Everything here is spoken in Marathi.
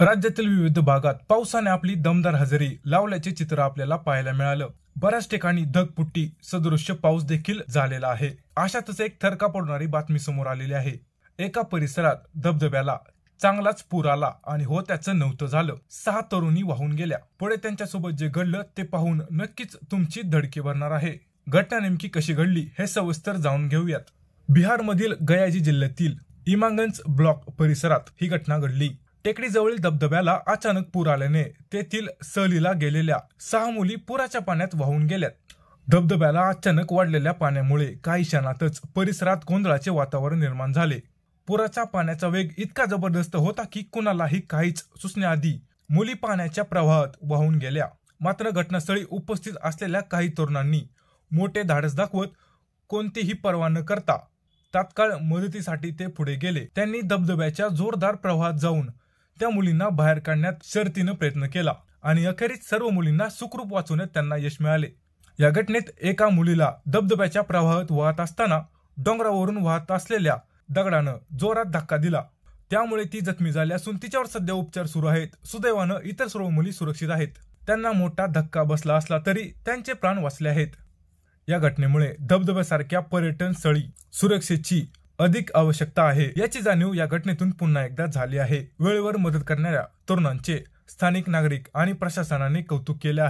राज्यातील विविध भागात पावसाने आपली दमदार हजेरी लावल्याचे चित्र आपल्याला पाहायला मिळालं। बऱ्याच ठिकाणी ढगफुट्टी सदृश्य पाऊस देखील झालेला आहे। अशातच एक थरका पडणारी बातमी समोर आलेली आहे। एका परिसरात धबधब्याला चांगलाच पूर आला आणि हो त्याचं नव्हतं झालं। 6 तरुणी वाहून गेल्या। पुढे त्यांच्यासोबत जे घडलं ते पाहून नक्कीच तुमची धडकी भरणार आहे। घटना नेमकी कशी घडली हे सविस्तर जाणून घेऊयात। बिहारमधील गयाजी जिल्ह्यातील इमामगंज ब्लॉक परिसरात ही घटना घडली। टेकडीजवळील धबधब्याला अचानक पूर आल्याने तेथील सहलीला गेलेल्या 6 मुली पुराच्या पाण्यात वाहून गेल्यात। धबधब्याला अचानक वाढलेल्या पाण्यामुळे काही क्षणातच परिसरात गोंधळाचे वातावरण निर्माण झाले। पुराच्या पाण्याचा वेग इतका जबरदस्त होता की कुणालाही काहीच सुचण्याआधी मुली पाण्याच्या प्रवाहात वाहून गेल्या। मात्र घटनास्थळी उपस्थित असलेल्या काही तरुणांनी मोठे धाडस दाखवत कोणतीही पर्वा न करता तात्काळ मदतीसाठी ते पुढे गेले। त्यांनी धबधब्याच्या जोरदार प्रवाहात जाऊन त्या मुलींना बाहेर काढण्यात शर्थीने प्रयत्न केला आणि अखेरीस सर्व मुलींना सुखरूप वाचवण्यात त्यांना यश मिळाले। या घटनेत एका मुलीला धबधब्याच्या प्रवाहात वाहत असताना डोंगरावरून वाहत असलेल्या दगडानं जोरात धक्का दिला, त्यामुळे ती जखमी झाली असून तिच्यावर सध्या उपचार सुरू आहेत। सुदैवानं इतर सर्व मुली सुरक्षित आहेत। त्यांना मोठा धक्का बसला असला तरी त्यांचे प्राण वाचले आहेत। या घटनेमुळे धबधब्यासारख्या पर्यटन स्थळी सुरक्षेची अधिक आवश्यकता आहे याची जाणीव या घटनेतून पुन्हा एकदा झाली आहे। वेळेवर मदत करणाऱ्या तरुणांचे स्थानिक नागरिक आणि प्रशासनाने कौतुक केले आहे।